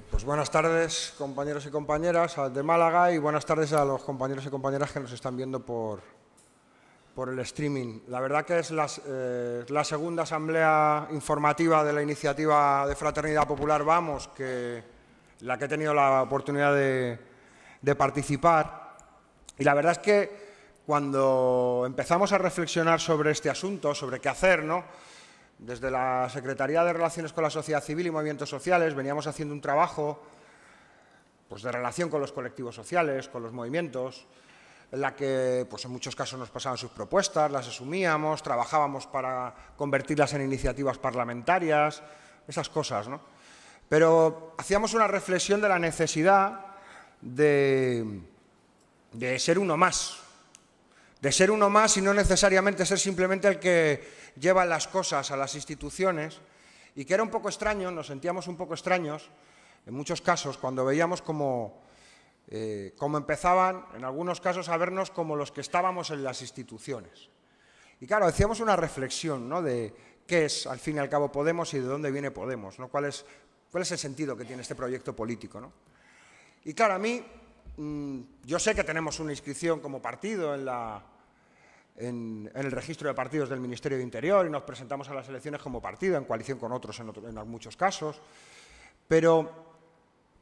Pues buenas tardes, compañeros y compañeras de Málaga, y buenas tardes a los compañeros y compañeras que nos están viendo por el streaming. La verdad que es la segunda asamblea informativa de la iniciativa de Fraternidad Popular Vamos, la que he tenido la oportunidad de participar. Y la verdad es que cuando empezamos a reflexionar sobre este asunto, sobre qué hacer, ¿no?, desde la Secretaría de Relaciones con la Sociedad Civil y Movimientos Sociales veníamos haciendo un trabajo pues, de relación con los colectivos sociales, con los movimientos, en la que pues, en muchos casos nos pasaban sus propuestas, las asumíamos, trabajábamos para convertirlas en iniciativas parlamentarias, esas cosas, ¿no? Pero hacíamos una reflexión de la necesidad de ser uno más. De ser uno más y no necesariamente ser simplemente el que lleva las cosas a las instituciones, y que era un poco extraño, nos sentíamos un poco extraños en muchos casos cuando veíamos cómo empezaban, en algunos casos, a vernos como los que estábamos en las instituciones. Y claro, hacíamos una reflexión, ¿no?, de qué es, al fin y al cabo, Podemos y de dónde viene Podemos, ¿no? ¿Cuál es el sentido que tiene este proyecto político, ¿no? Y claro, a mí, yo sé que tenemos una inscripción como partido en el registro de partidos del Ministerio de Interior y nos presentamos a las elecciones como partido, en coalición con otros en muchos casos, pero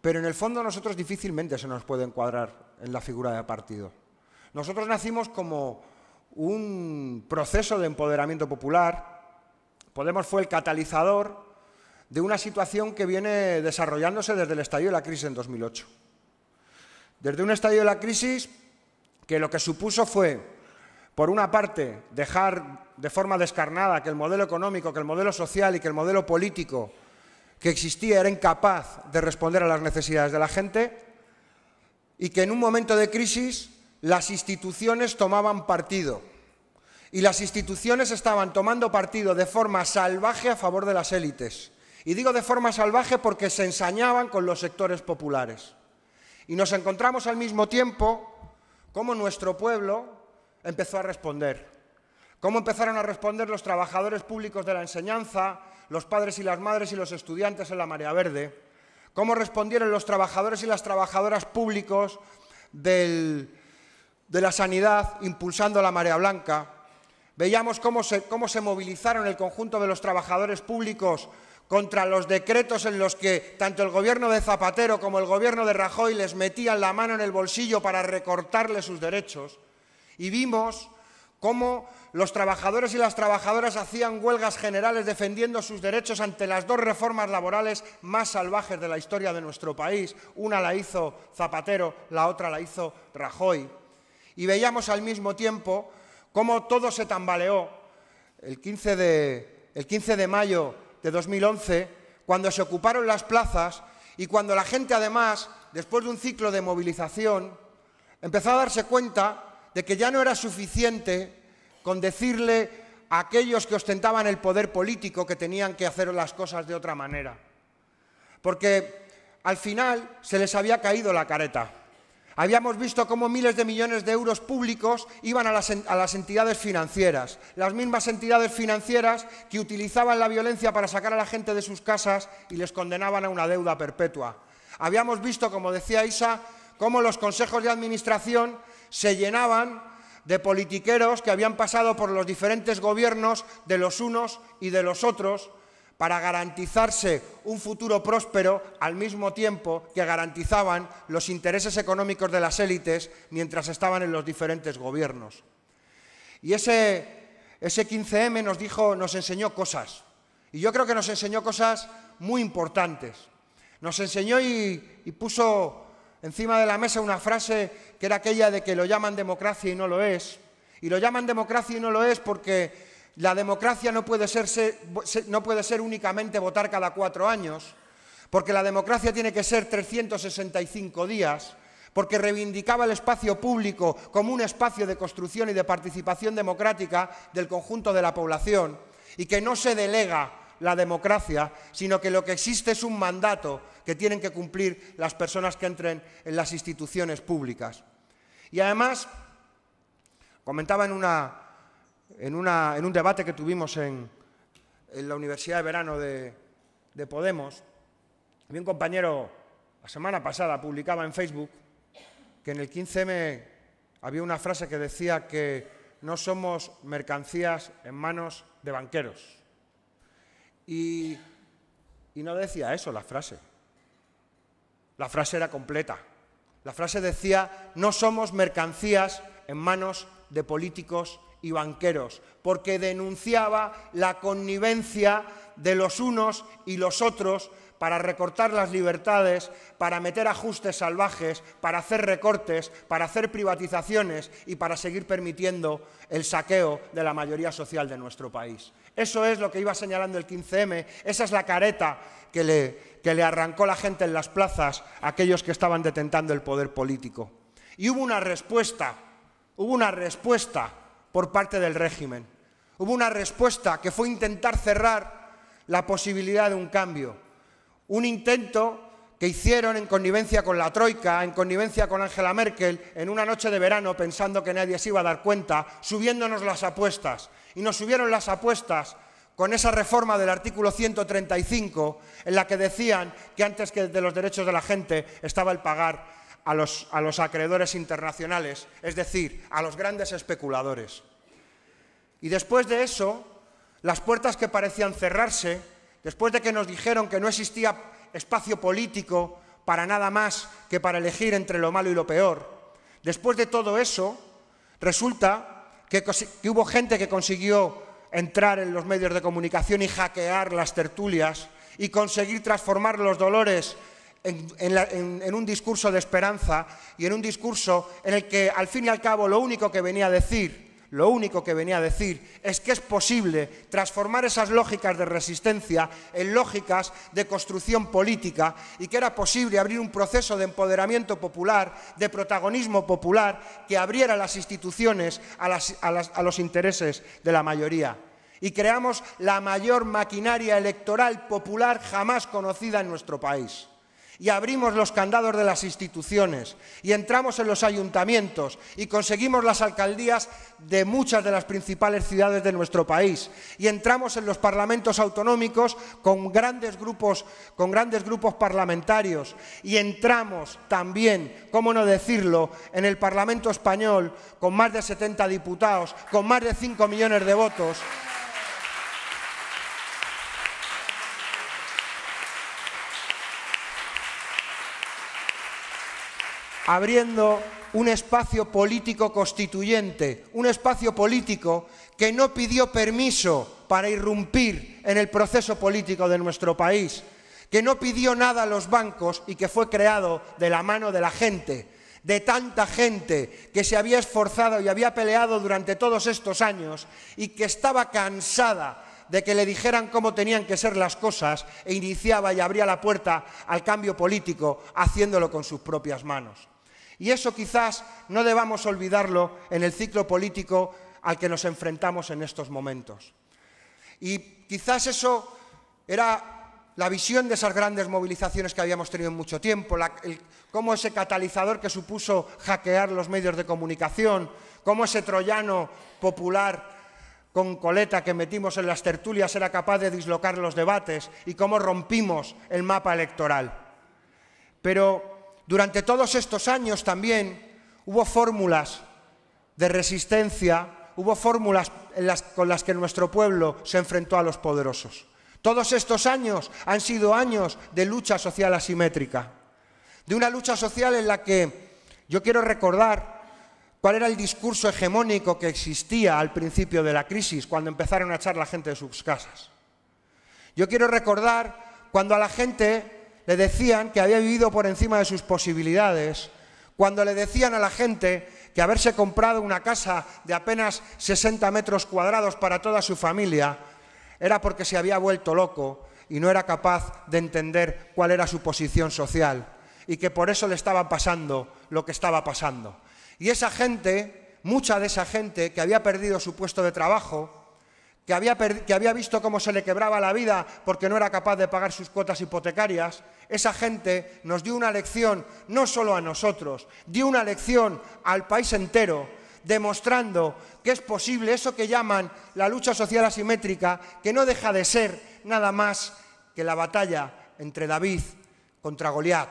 en el fondo nosotros difícilmente se nos puede encuadrar en la figura de partido. Nosotros nacimos como un proceso de empoderamiento popular. Podemos fue el catalizador de una situación que viene desarrollándose desde el estallido de la crisis en 2008. Desde un estallido de la crisis que lo que supuso fue, por una parte, dejar de forma descarnada que el modelo económico, que el modelo social y que el modelo político que existía era incapaz de responder a las necesidades de la gente, y que en un momento de crisis las instituciones tomaban partido. Y las instituciones estaban tomando partido de forma salvaje a favor de las élites. Y digo de forma salvaje porque se ensañaban con los sectores populares. Y nos encontramos al mismo tiempo como nuestro pueblo empezó a responder. Cómo empezaron a responder los trabajadores públicos de la enseñanza, los padres y las madres y los estudiantes en la Marea Verde. Cómo respondieron los trabajadores y las trabajadoras públicos de la sanidad impulsando la Marea Blanca. Veíamos cómo se movilizaron el conjunto de los trabajadores públicos contra los decretos en los que tanto el gobierno de Zapatero como el gobierno de Rajoy les metían la mano en el bolsillo para recortarles sus derechos. Y vimos cómo los trabajadores y las trabajadoras hacían huelgas generales defendiendo sus derechos ante las dos reformas laborales más salvajes de la historia de nuestro país. Una la hizo Zapatero, la otra la hizo Rajoy. Y veíamos al mismo tiempo cómo todo se tambaleó el 15 de mayo de 2011, cuando se ocuparon las plazas y cuando la gente, además, después de un ciclo de movilización, empezó a darse cuenta de que ya no era suficiente con decirle a aquellos que ostentaban el poder político que tenían que hacer las cosas de otra manera. Porque al final se les había caído la careta. Habíamos visto cómo miles de millones de euros públicos iban a las entidades financieras, las mismas entidades financieras que utilizaban la violencia para sacar a la gente de sus casas y les condenaban a una deuda perpetua. Habíamos visto, como decía Isa, cómo los consejos de administración se llenaban de politiqueros que habían pasado por los diferentes gobiernos de los unos y de los otros para garantizarse un futuro próspero al mismo tiempo que garantizaban los intereses económicos de las élites mientras estaban en los diferentes gobiernos. Y ese 15M nos enseñó cosas, y yo creo que nos enseñó cosas muy importantes. Nos enseñó y puso encima de la mesa una frase que era aquella de que lo llaman democracia y no lo es. Y lo llaman democracia y no lo es porque la democracia no puede ser únicamente votar cada 4 años, porque la democracia tiene que ser 365 días, porque reivindicaba el espacio público como un espacio de construcción y de participación democrática del conjunto de la población, y que no se delega la democracia, sino que lo que existe es un mandato que tienen que cumplir las personas que entren en las instituciones públicas. Y además, comentaba en un debate que tuvimos en la Universidad de Verano de Podemos, Un compañero la semana pasada publicaba en Facebook que en el 15M había una frase que decía que no somos mercancías en manos de banqueros. Y no decía eso la frase. La frase era completa. La frase decía: no somos mercancías en manos de políticos y banqueros, porque denunciaba la connivencia de los unos y los otros para recortar las libertades, para meter ajustes salvajes, para hacer recortes, para hacer privatizaciones y para seguir permitiendo el saqueo de la mayoría social de nuestro país. Eso es lo que iba señalando el 15M, esa es la careta que le arrancó la gente en las plazas a aquellos que estaban detentando el poder político. Y hubo una respuesta por parte del régimen. Hubo una respuesta que fue intentar cerrar la posibilidad de un cambio. Un intento que hicieron en connivencia con la Troika, en connivencia con Angela Merkel, en una noche de verano, pensando que nadie se iba a dar cuenta, subiéndonos las apuestas. Y nos subieron las apuestas con esa reforma del artículo 135, en la que decían que antes que de los derechos de la gente estaba el pagar a los acreedores internacionales, es decir, a los grandes especuladores. Y después de eso, las puertas que parecían cerrarse, después de que nos dijeron que no existía espacio político para nada más que para elegir entre lo malo y lo peor, después de todo eso, resulta que hubo gente que consiguió entrar en los medios de comunicación y hackear las tertulias y conseguir transformar los dolores en un discurso de esperanza y en un discurso en el que, al fin y al cabo, lo único que venía a decir es que es posible transformar esas lógicas de resistencia en lógicas de construcción política y que era posible abrir un proceso de empoderamiento popular, de protagonismo popular, que abriera las instituciones a los intereses de la mayoría. Y creamos la mayor maquinaria electoral popular jamás conocida en nuestro país. Y abrimos los candados de las instituciones y entramos en los ayuntamientos y conseguimos las alcaldías de muchas de las principales ciudades de nuestro país y entramos en los parlamentos autonómicos con grandes grupos parlamentarios y entramos también, cómo no decirlo, en el Parlamento español con más de 70 diputados, con más de 5 millones de votos. Abriendo un espacio político constituyente, un espacio político que no pidió permiso para irrumpir en el proceso político de nuestro país, que no pidió nada a los bancos y que fue creado de la mano de la gente, de tanta gente que se había esforzado y había peleado durante todos estos años y que estaba cansada de que le dijeran cómo tenían que ser las cosas e iniciaba y abría la puerta al cambio político haciéndolo con sus propias manos. Y eso quizás no debamos olvidarlo en el ciclo político al que nos enfrentamos en estos momentos. Y quizás eso era la visión de esas grandes movilizaciones que habíamos tenido en mucho tiempo, cómo ese catalizador que supuso hackear los medios de comunicación, cómo ese troyano popular con coleta que metimos en las tertulias era capaz de dislocar los debates y cómo rompimos el mapa electoral. Pero durante todos estos años también hubo fórmulas de resistencia, hubo fórmulas con las que nuestro pueblo se enfrentó a los poderosos. Todos estos años han sido años de lucha social asimétrica, de una lucha social en la que yo quiero recordar cuál era el discurso hegemónico que existía al principio de la crisis, cuando empezaron a echar la gente de sus casas. Yo quiero recordar cuando a la gente le decían que había vivido por encima de sus posibilidades, cuando le decían a la gente que haberse comprado una casa de apenas 60 metros cuadrados para toda su familia era porque se había vuelto loco y no era capaz de entender cuál era su posición social y que por eso le estaba pasando lo que estaba pasando. Y esa gente, mucha de esa gente que había perdido su puesto de trabajo, que había visto cómo se le quebraba la vida porque no era capaz de pagar sus cuotas hipotecarias, esa gente nos dio una lección, no solo a nosotros, dio una lección al país entero, demostrando que es posible eso que llaman la lucha social asimétrica, que no deja de ser nada más que la batalla entre David contra Goliat.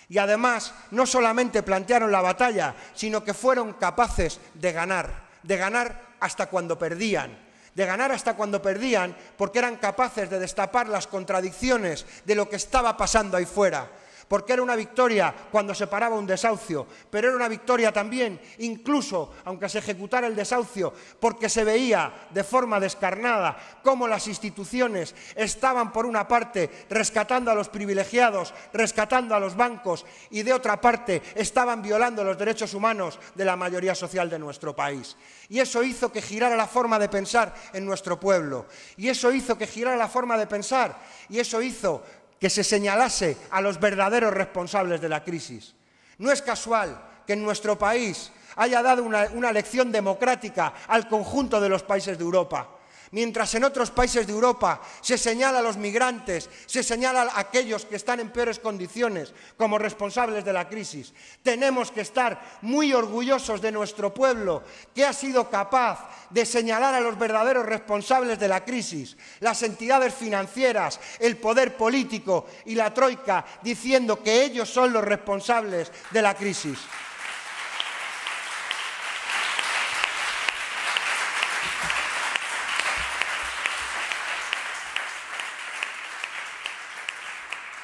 Y además, no solamente plantearon la batalla, sino que fueron capaces de ganar hasta cuando perdían. De ganar hasta cuando perdían, porque eran capaces de destapar las contradicciones de lo que estaba pasando ahí fuera. Porque era una victoria cuando se paraba un desahucio, pero era una victoria también, incluso aunque se ejecutara el desahucio, porque se veía de forma descarnada cómo las instituciones estaban por una parte rescatando a los privilegiados, rescatando a los bancos, y de otra parte estaban violando los derechos humanos de la mayoría social de nuestro país. Y eso hizo que girara la forma de pensar en nuestro pueblo, y eso hizo que girara la forma de pensar, y eso hizo que se señalase a los verdaderos responsables de la crisis. No es casual que en nuestro país haya dado una lección democrática al conjunto de los países de Europa. Mientras en otros países de Europa se señala a los migrantes, se señala a aquellos que están en peores condiciones como responsables de la crisis, tenemos que estar muy orgullosos de nuestro pueblo, que ha sido capaz de señalar a los verdaderos responsables de la crisis, las entidades financieras, el poder político y la troika, diciendo que ellos son los responsables de la crisis.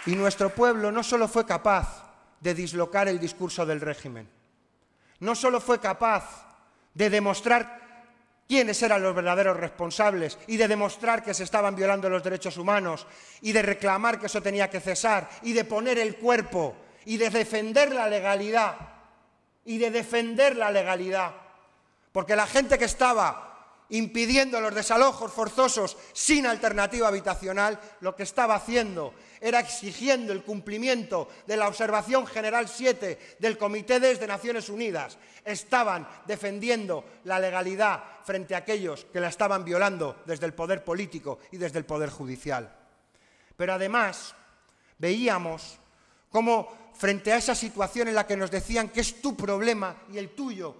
Y nuestro pueblo no solo fue capaz de dislocar el discurso del régimen, no solo fue capaz de demostrar quiénes eran los verdaderos responsables y de demostrar que se estaban violando los derechos humanos y de reclamar que eso tenía que cesar y de poner el cuerpo y de defender la legalidad, porque la gente que estaba impidiendo los desalojos forzosos sin alternativa habitacional, lo que estaba haciendo era exigiendo el cumplimiento de la Observación General 7 del Comité de Naciones Unidas. Estaban defendiendo la legalidad frente a aquellos que la estaban violando desde el poder político y desde el poder judicial. Pero además veíamos cómo frente a esa situación en la que nos decían que es tu problema y el tuyo,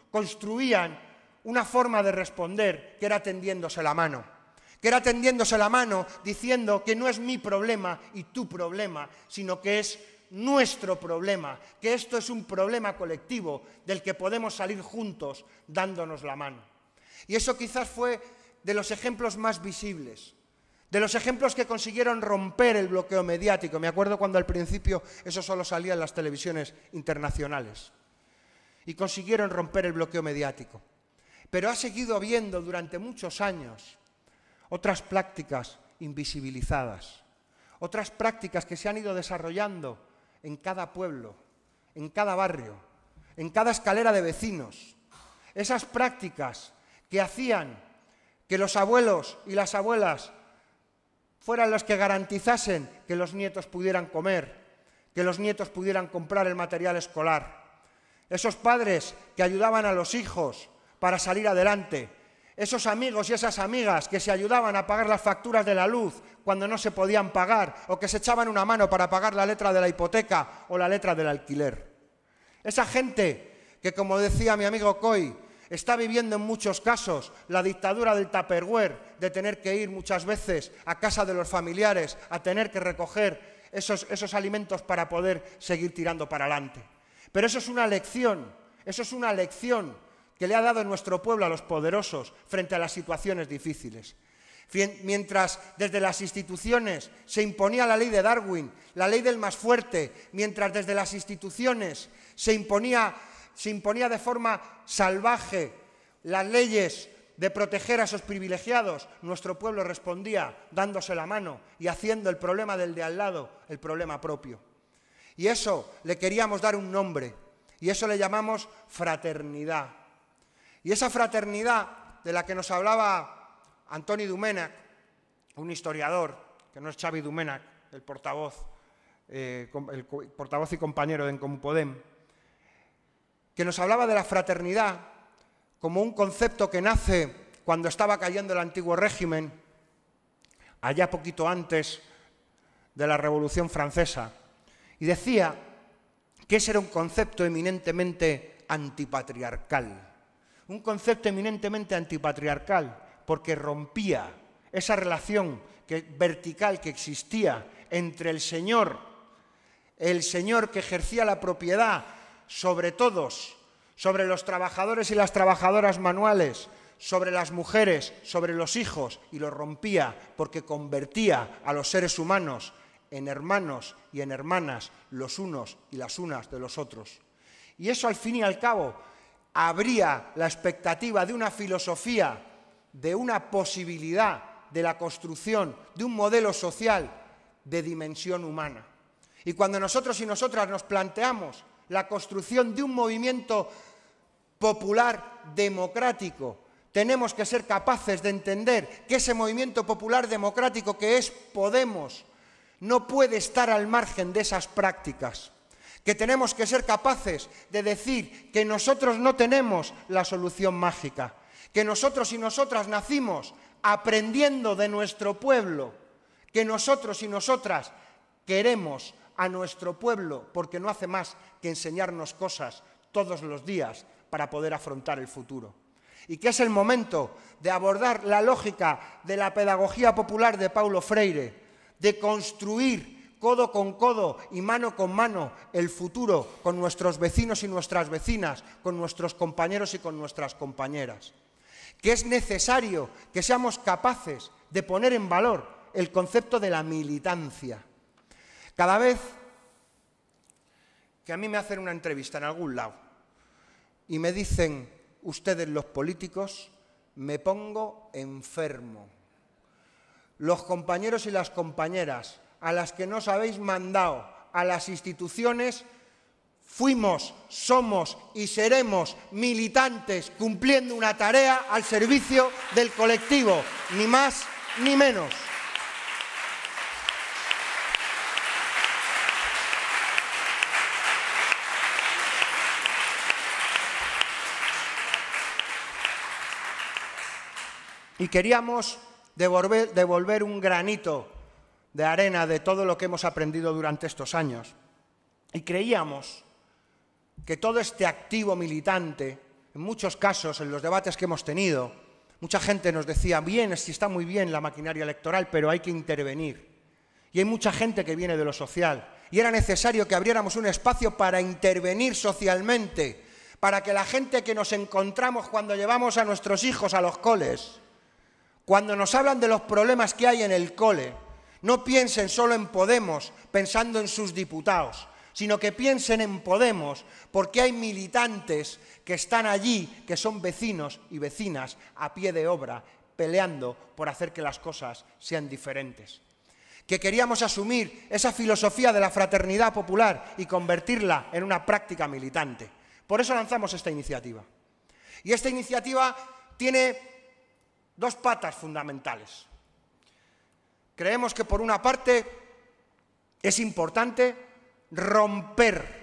construían una forma de responder que era tendiéndose la mano. Diciendo que no es mi problema y tu problema, sino que es nuestro problema, que esto es un problema colectivo del que podemos salir juntos dándonos la mano. Y eso quizás fue de los ejemplos más visibles, de los ejemplos que consiguieron romper el bloqueo mediático. Me acuerdo cuando al principio eso solo salía en las televisiones internacionales. Y consiguieron romper el bloqueo mediático. Pero ha seguido habiendo durante muchos años otras prácticas invisibilizadas, otras prácticas que se han ido desarrollando en cada pueblo, en cada barrio, en cada escalera de vecinos. Esas prácticas que hacían que los abuelos y las abuelas fueran los que garantizasen que los nietos pudieran comer, que los nietos pudieran comprar el material escolar. Esos padres que ayudaban a los hijos para salir adelante, esos amigos y esas amigas que se ayudaban a pagar las facturas de la luz cuando no se podían pagar o que se echaban una mano para pagar la letra de la hipoteca o la letra del alquiler. Esa gente que, como decía mi amigo Coy, está viviendo en muchos casos la dictadura del Tupperware, de tener que ir muchas veces a casa de los familiares, a tener que recoger esos alimentos para poder seguir tirando para adelante. Pero eso es una lección que le ha dado nuestro pueblo a los poderosos frente a las situaciones difíciles. Mientras desde las instituciones se imponía la ley de Darwin, la ley del más fuerte, mientras desde las instituciones se imponía de forma salvaje las leyes de proteger a esos privilegiados, nuestro pueblo respondía dándose la mano y haciendo el problema del de al lado el problema propio. Y eso le queríamos dar un nombre, y eso le llamamos fraternidad. Y esa fraternidad de la que nos hablaba Antoni Domènech, un historiador, que no es Xavi Domènech, el portavoz y compañero de En Comú Podem, que nos hablaba de la fraternidad como un concepto que nace cuando estaba cayendo el antiguo régimen, allá poquito antes de la Revolución Francesa, y decía que ese era un concepto eminentemente antipatriarcal. Un concepto eminentemente antipatriarcal, porque rompía esa relación vertical que existía entre el Señor que ejercía la propiedad sobre todos, sobre los trabajadores y las trabajadoras manuales, sobre las mujeres, sobre los hijos, y lo rompía porque convertía a los seres humanos en hermanos y en hermanas, los unos y las unas de los otros. Y eso, al fin y al cabo, abría la expectativa de una filosofía, de una posibilidad de la construcción de un modelo social de dimensión humana. Y cuando nosotros y nosotras nos planteamos la construcción de un movimiento popular democrático, tenemos que ser capaces de entender que ese movimiento popular democrático que es Podemos no puede estar al margen de esas prácticas, que tenemos que ser capaces de decir que nosotros no tenemos la solución mágica, que nosotros y nosotras nacimos aprendiendo de nuestro pueblo, que nosotros y nosotras queremos a nuestro pueblo porque no hace más que enseñarnos cosas todos los días para poder afrontar el futuro. Y que es el momento de abordar la lógica de la pedagogía popular de Paulo Freire, de construir codo con codo y mano con mano el futuro con nuestros vecinos y nuestras vecinas, con nuestros compañeros y con nuestras compañeras. Que es necesario que seamos capaces de poner en valor el concepto de la militancia. Cada vez que a mí me hacen una entrevista en algún lado y me dicen ustedes los políticos, me pongo enfermo. Los compañeros y las compañeras a las que nos habéis mandado a las instituciones, fuimos, somos y seremos militantes cumpliendo una tarea al servicio del colectivo, ni más ni menos. Y queríamos devolver un granito de arena de todo lo que hemos aprendido durante estos años. Y creíamos que todo este activo militante, en muchos casos, en los debates que hemos tenido, mucha gente nos decía, bien, sí está muy bien la maquinaria electoral, pero hay que intervenir. Y hay mucha gente que viene de lo social. Y era necesario que abriéramos un espacio para intervenir socialmente, para que la gente que nos encontramos cuando llevamos a nuestros hijos a los coles, cuando nos hablan de los problemas que hay en el cole, no piensen solo en Podemos pensando en sus diputados, sino que piensen en Podemos porque hay militantes que están allí, que son vecinos y vecinas a pie de obra, peleando por hacer que las cosas sean diferentes. Que queríamos asumir esa filosofía de la fraternidad popular y convertirla en una práctica militante. Por eso lanzamos esta iniciativa. Y esta iniciativa tiene dos patas fundamentales. Creemos que, por una parte, es importante romper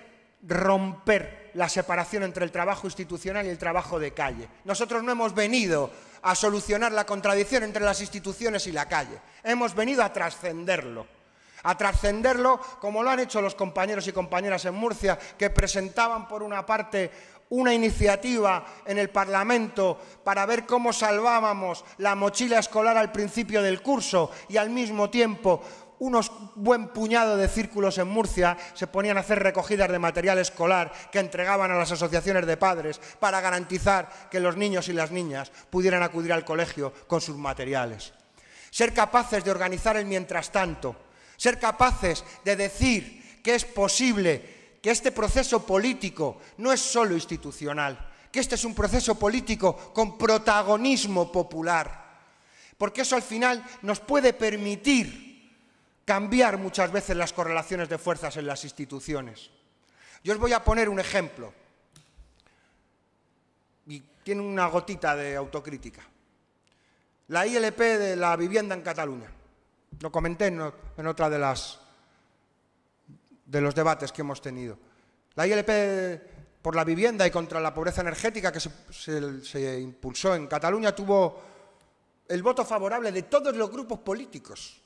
la separación entre el trabajo institucional y el trabajo de calle. Nosotros no hemos venido a solucionar la contradicción entre las instituciones y la calle. Hemos venido a trascenderlo como lo han hecho los compañeros y compañeras en Murcia, que presentaban, por una parte, una iniciativa en el Parlamento para ver cómo salvábamos la mochila escolar al principio del curso y al mismo tiempo unos buen puñado de círculos en Murcia se ponían a hacer recogidas de material escolar que entregaban a las asociaciones de padres para garantizar que los niños y las niñas pudieran acudir al colegio con sus materiales. Ser capaces de organizar el mientras tanto, ser capaces de decir que es posible que este proceso político no es solo institucional, que este es un proceso político con protagonismo popular, porque eso al final nos puede permitir cambiar muchas veces las correlaciones de fuerzas en las instituciones. Yo os voy a poner un ejemplo, y tiene una gotita de autocrítica. La ILP de la vivienda en Cataluña. Lo comenté en otra de los debates que hemos tenido. La ILP por la vivienda y contra la pobreza energética que se impulsó en Cataluña tuvo el voto favorable de todos los grupos políticos,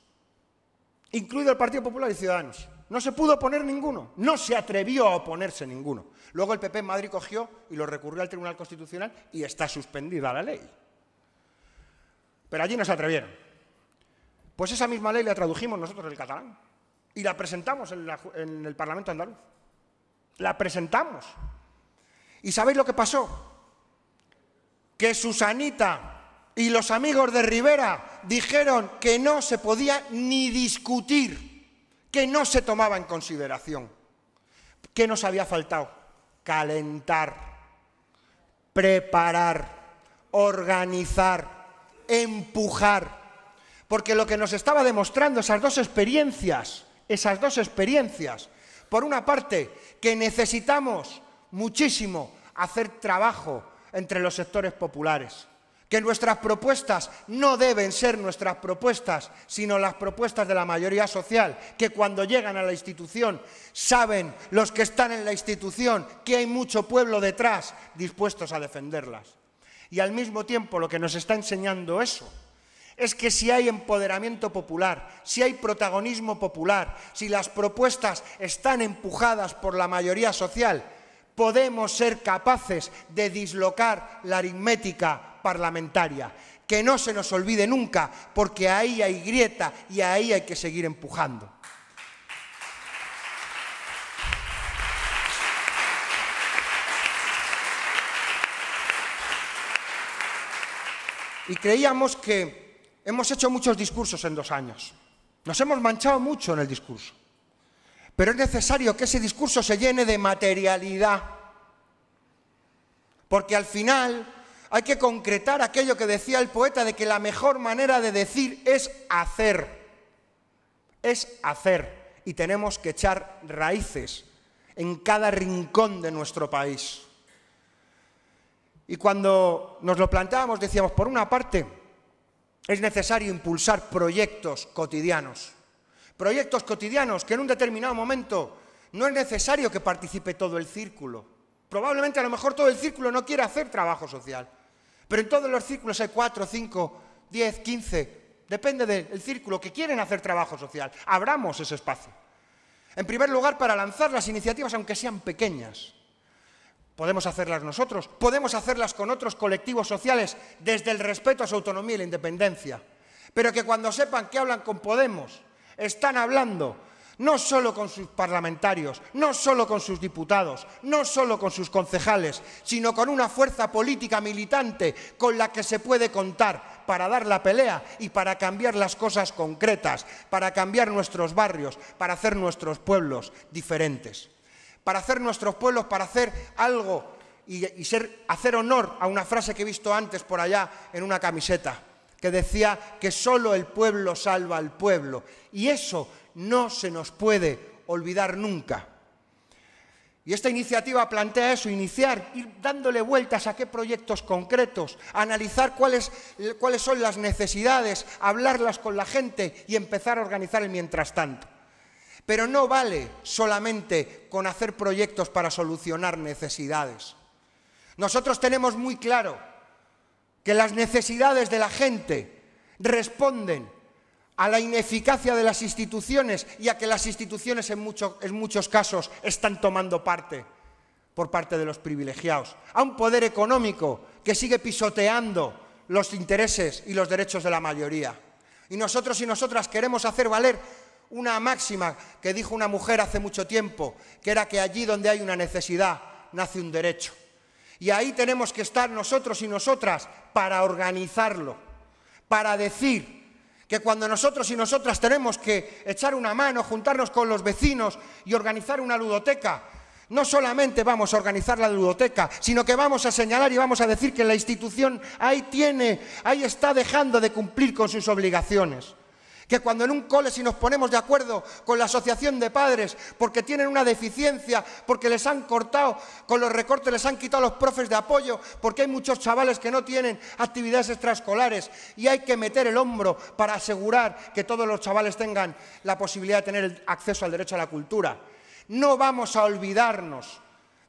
incluido el Partido Popular y Ciudadanos. No se pudo oponer ninguno, no se atrevió a oponerse ninguno. Luego el PP en Madrid cogió y lo recurrió al Tribunal Constitucional y está suspendida la ley. Pero allí no se atrevieron. Pues esa misma ley la tradujimos nosotros del catalán. y la presentamos en el Parlamento andaluz. La presentamos. ¿Y sabéis lo que pasó? Que Susanita y los amigos de Rivera dijeron que no se podía ni discutir, que no se tomaba en consideración. ¿Qué nos había faltado? Calentar, preparar, organizar, empujar. Porque lo que nos estaba demostrando esas dos experiencias, por una parte, que necesitamos muchísimo hacer trabajo entre los sectores populares, que nuestras propuestas no deben ser nuestras propuestas, sino las propuestas de la mayoría social, que cuando llegan a la institución saben los que están en la institución que hay mucho pueblo detrás dispuestos a defenderlas. Y al mismo tiempo lo que nos está enseñando eso es que si hay empoderamiento popular, si hay protagonismo popular, si las propuestas están empujadas por la mayoría social, podemos ser capaces de dislocar la aritmética parlamentaria. Que no se nos olvide nunca, porque ahí hay grieta y ahí hay que seguir empujando. Y creíamos que hemos hecho muchos discursos en 2 años. Nos hemos manchado mucho en el discurso. Pero es necesario que ese discurso se llene de materialidad. Porque al final hay que concretar aquello que decía el poeta, de que la mejor manera de decir es hacer. Es hacer. Y tenemos que echar raíces en cada rincón de nuestro país. Y cuando nos lo planteábamos decíamos, por una parte, es necesario impulsar proyectos cotidianos. Proyectos cotidianos que en un determinado momento no es necesario que participe todo el círculo. Probablemente a lo mejor todo el círculo no quiera hacer trabajo social. Pero en todos los círculos hay 4, 5, 10, 15, depende del círculo, que quieren hacer trabajo social. Abramos ese espacio. En primer lugar, para lanzar las iniciativas, aunque sean pequeñas. Podemos hacerlas nosotros, podemos hacerlas con otros colectivos sociales desde el respeto a su autonomía y la independencia. Pero que cuando sepan que hablan con Podemos, están hablando no solo con sus parlamentarios, no solo con sus diputados, no solo con sus concejales, sino con una fuerza política militante con la que se puede contar para dar la pelea y para cambiar las cosas concretas, para cambiar nuestros barrios, para hacer nuestros pueblos diferentes. Para hacer nuestros pueblos, para hacer algo y hacer honor a una frase que he visto antes por allá en una camiseta, que decía que solo el pueblo salva al pueblo. Y eso no se nos puede olvidar nunca. Y esta iniciativa plantea eso, iniciar, ir dándole vueltas a qué proyectos concretos, analizar cuáles son las necesidades, hablarlas con la gente y empezar a organizar el mientras tanto. Pero no vale solamente con hacer proyectos para solucionar necesidades. Nosotros tenemos muy claro que las necesidades de la gente responden a la ineficacia de las instituciones y a que las instituciones en muchos casos están tomando parte por parte de los privilegiados, a un poder económico que sigue pisoteando los intereses y los derechos de la mayoría. Y nosotros y nosotras queremos hacer valer una máxima que dijo una mujer hace mucho tiempo, que era que allí donde hay una necesidad nace un derecho. Y ahí tenemos que estar nosotros y nosotras para organizarlo, para decir que cuando nosotros y nosotras tenemos que echar una mano, juntarnos con los vecinos y organizar una ludoteca, no solamente vamos a organizar la ludoteca, sino que vamos a señalar y vamos a decir que la institución ahí está dejando de cumplir con sus obligaciones. Que cuando en un cole, si nos ponemos de acuerdo con la asociación de padres porque tienen una deficiencia, porque les han cortado, con los recortes les han quitado los profes de apoyo, porque hay muchos chavales que no tienen actividades extraescolares y hay que meter el hombro para asegurar que todos los chavales tengan la posibilidad de tener acceso al derecho a la cultura. No vamos a olvidarnos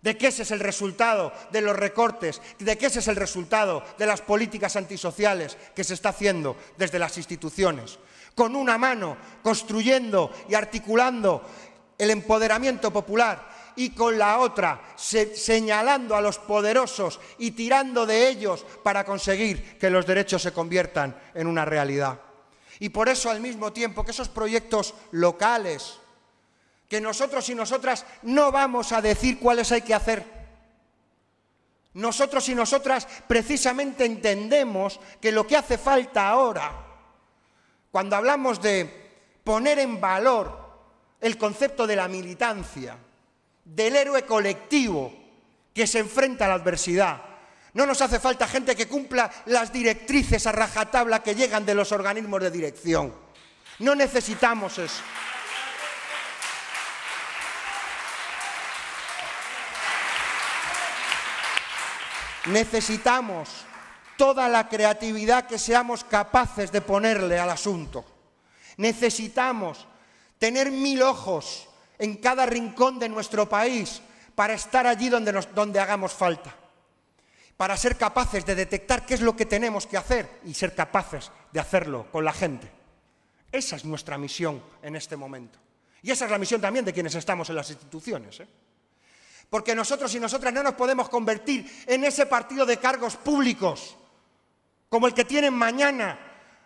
de que ese es el resultado de los recortes, de que ese es el resultado de las políticas antisociales que se está haciendo desde las instituciones. Con una mano construyendo y articulando el empoderamiento popular y con la otra señalando a los poderosos y tirando de ellos para conseguir que los derechos se conviertan en una realidad. Y por eso, al mismo tiempo que esos proyectos locales que nosotros y nosotras no vamos a decir cuáles hay que hacer. Nosotros y nosotras precisamente entendemos que lo que hace falta ahora, cuando hablamos de poner en valor el concepto de la militancia, del héroe colectivo que se enfrenta a la adversidad, no nos hace falta gente que cumpla las directrices a rajatabla que llegan de los organismos de dirección. No necesitamos eso. Necesitamos toda la creatividad que seamos capaces de ponerle al asunto. Necesitamos tener 1000 ojos en cada rincón de nuestro país para estar allí donde hagamos falta, para ser capaces de detectar qué es lo que tenemos que hacer y ser capaces de hacerlo con la gente. Esa es nuestra misión en este momento. Y esa es la misión también de quienes estamos en las instituciones, Porque nosotros y nosotras no nos podemos convertir en ese partido de cargos públicos, como el que tienen mañana,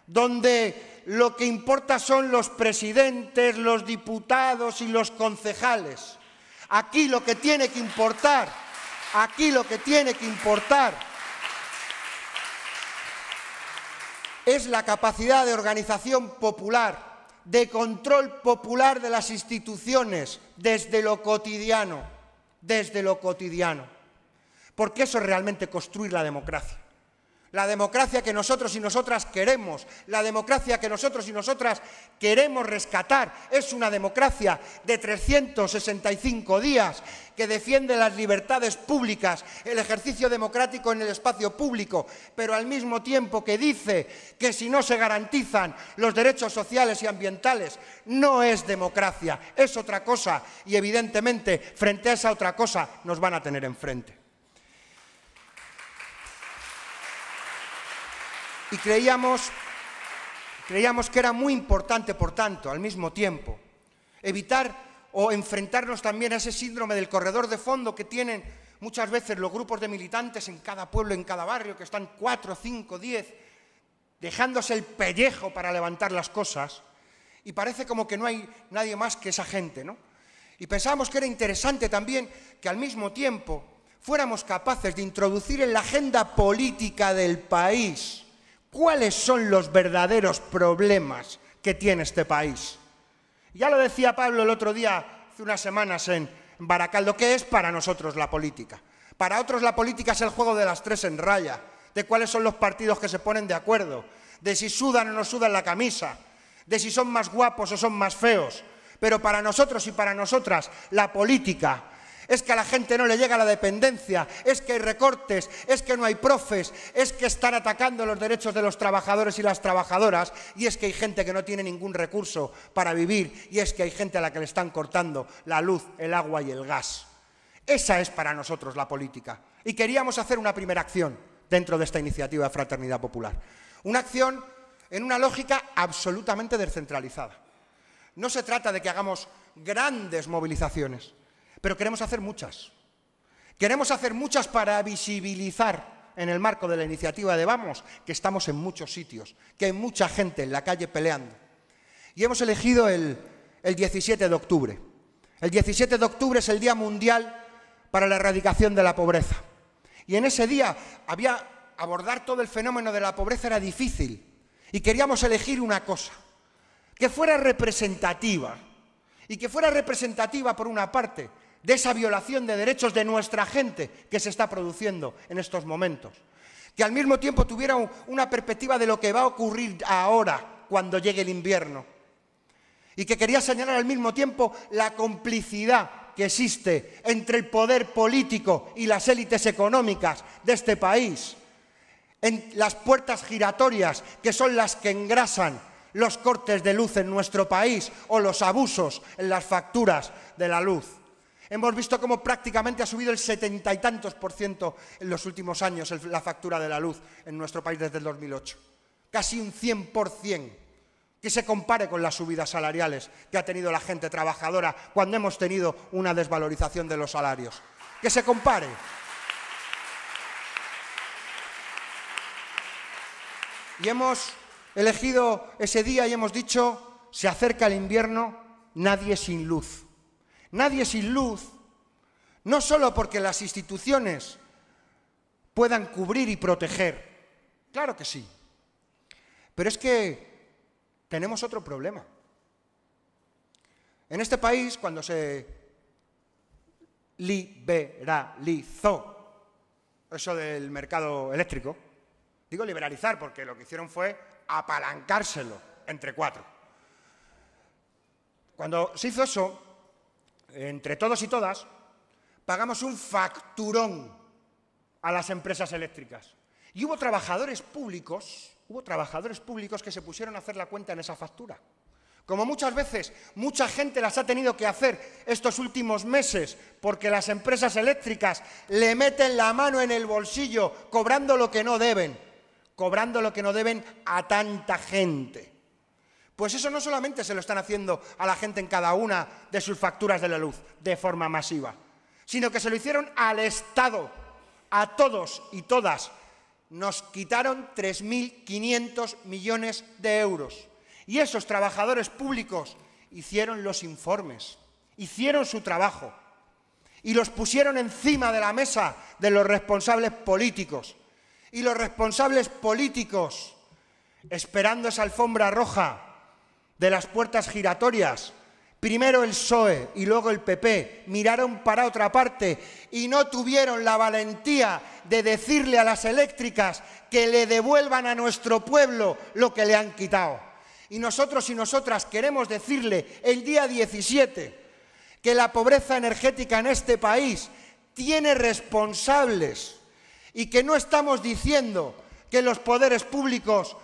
donde lo que importa son los presidentes, los diputados y los concejales. Aquí lo que tiene que importar, es la capacidad de organización popular, de control popular de las instituciones desde lo cotidiano, porque eso es realmente construir la democracia. La democracia que nosotros y nosotras queremos, la democracia que nosotros y nosotras queremos rescatar, es una democracia de 365 días que defiende las libertades públicas, el ejercicio democrático en el espacio público, pero al mismo tiempo que dice que si no se garantizan los derechos sociales y ambientales, no es democracia, es otra cosa, y evidentemente frente a esa otra cosa nos van a tener enfrente. Y creíamos que era muy importante, por tanto, al mismo tiempo, evitar o enfrentarnos también a ese síndrome del corredor de fondo que tienen muchas veces los grupos de militantes en cada pueblo, en cada barrio, que están 4, 5, 10, dejándose el pellejo para levantar las cosas, y parece como que no hay nadie más que esa gente, ¿no? Y pensábamos que era interesante también que al mismo tiempo fuéramos capaces de introducir en la agenda política del país cuáles son los verdaderos problemas que tiene este país. Ya lo decía Pablo el otro día, hace unas semanas en Baracaldo, ¿qué es para nosotros la política? Para otros la política es el juego de las 3 en raya, de cuáles son los partidos que se ponen de acuerdo, de si sudan o no sudan la camisa, de si son más guapos o son más feos. Pero para nosotros y para nosotras la política es que a la gente no le llega la dependencia, es que hay recortes, es que no hay profes, es que están atacando los derechos de los trabajadores y las trabajadoras, y es que hay gente que no tiene ningún recurso para vivir, y es que hay gente a la que le están cortando la luz, el agua y el gas. Esa es para nosotros la política. Y queríamos hacer una primera acción dentro de esta iniciativa de Fraternidad Popular. Una acción en una lógica absolutamente descentralizada. No se trata de que hagamos grandes movilizaciones, pero queremos hacer muchas. Queremos hacer muchas para visibilizar en el marco de la iniciativa de Vamos que estamos en muchos sitios, que hay mucha gente en la calle peleando. Y hemos elegido el 17 de octubre. El 17 de octubre es el Día Mundial para la Erradicación de la Pobreza. Y en ese día abordar todo el fenómeno de la pobreza era difícil. Y queríamos elegir una cosa, que fuera representativa. Y que fuera representativa, por una parte, de esa violación de derechos de nuestra gente que se está produciendo en estos momentos. Que al mismo tiempo tuviera una perspectiva de lo que va a ocurrir ahora, cuando llegue el invierno. Y que quería señalar al mismo tiempo la complicidad que existe entre el poder político y las élites económicas de este país, en las puertas giratorias que son las que engrasan los cortes de luz en nuestro país o los abusos en las facturas de la luz. Hemos visto cómo prácticamente ha subido el 70 y tantos % en los últimos años la factura de la luz en nuestro país desde el 2008. Casi un 100%. Que se compare con las subidas salariales que ha tenido la gente trabajadora cuando hemos tenido una desvalorización de los salarios. Que se compare. Y hemos elegido ese día y hemos dicho, se acerca el invierno, nadie sin luz. Nadie sin luz, no solo porque las instituciones puedan cubrir y proteger, claro que sí, pero es que tenemos otro problema. En este país, cuando se liberalizó eso del mercado eléctrico, digo liberalizar porque lo que hicieron fue apalancárselo entre cuatro. Cuando se hizo eso, entre todos y todas, pagamos un facturón a las empresas eléctricas. Y hubo trabajadores públicos que se pusieron a hacer la cuenta en esa factura. Como muchas veces, mucha gente las ha tenido que hacer estos últimos meses porque las empresas eléctricas le meten la mano en el bolsillo cobrando lo que no deben a tanta gente. Pues eso no solamente se lo están haciendo a la gente en cada una de sus facturas de la luz de forma masiva, sino que se lo hicieron al Estado, a todos y todas. Nos quitaron 3.500 millones de euros. Y esos trabajadores públicos hicieron los informes, hicieron su trabajo y los pusieron encima de la mesa de los responsables políticos. Y los responsables políticos, esperando esa alfombra roja de las puertas giratorias, primero el PSOE y luego el PP, miraron para otra parte y no tuvieron la valentía de decirle a las eléctricas que le devuelvan a nuestro pueblo lo que le han quitado. Y nosotros y nosotras queremos decirle el día 17 que la pobreza energética en este país tiene responsables y que no estamos diciendo que los poderes públicos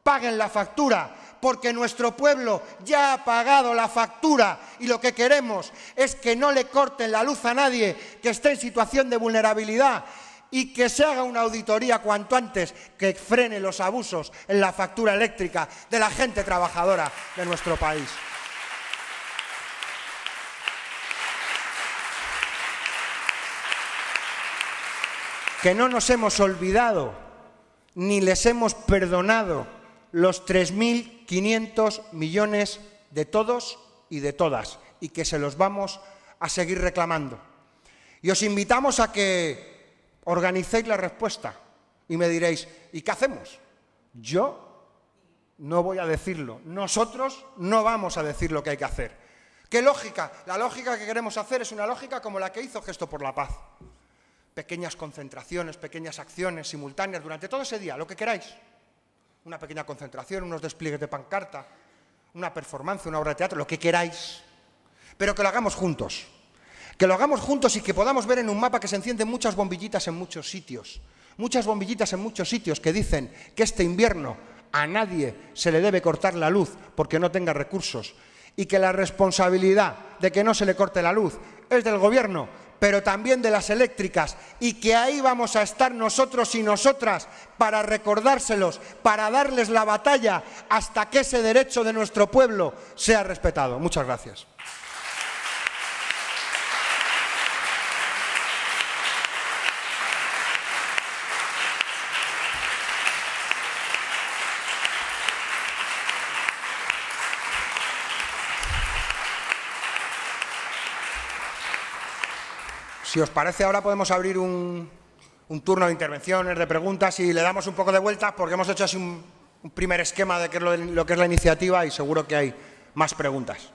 paguen la factura, porque nuestro pueblo ya ha pagado la factura y lo que queremos es que no le corten la luz a nadie que esté en situación de vulnerabilidad y que se haga una auditoría cuanto antes que frene los abusos en la factura eléctrica de la gente trabajadora de nuestro país. Que no nos hemos olvidado ni les hemos perdonado los 3.500 millones de todos y de todas y que se los vamos a seguir reclamando. Y os invitamos a que organicéis la respuesta y me diréis, ¿y qué hacemos? Yo no voy a decirlo, nosotros no vamos a decir lo que hay que hacer. ¿Qué lógica? La lógica que queremos hacer es una lógica como la que hizo Gesto por la Paz. Pequeñas concentraciones, pequeñas acciones simultáneas durante todo ese día, lo que queráis. Una pequeña concentración, unos despliegues de pancarta, una performance, una obra de teatro, lo que queráis. Pero que lo hagamos juntos. Que lo hagamos juntos y que podamos ver en un mapa que se encienden muchas bombillitas en muchos sitios. Muchas bombillitas en muchos sitios que dicen que este invierno a nadie se le debe cortar la luz porque no tenga recursos. Y que la responsabilidad de que no se le corte la luz es del gobierno, pero también de las eléctricas, y que ahí vamos a estar nosotros y nosotras para recordárselos, para darles la batalla hasta que ese derecho de nuestro pueblo sea respetado. Muchas gracias. Si os parece, ahora podemos abrir un turno de intervenciones, de preguntas y le damos un poco de vueltas porque hemos hecho así un primer esquema de qué es lo que es la iniciativa y seguro que hay más preguntas.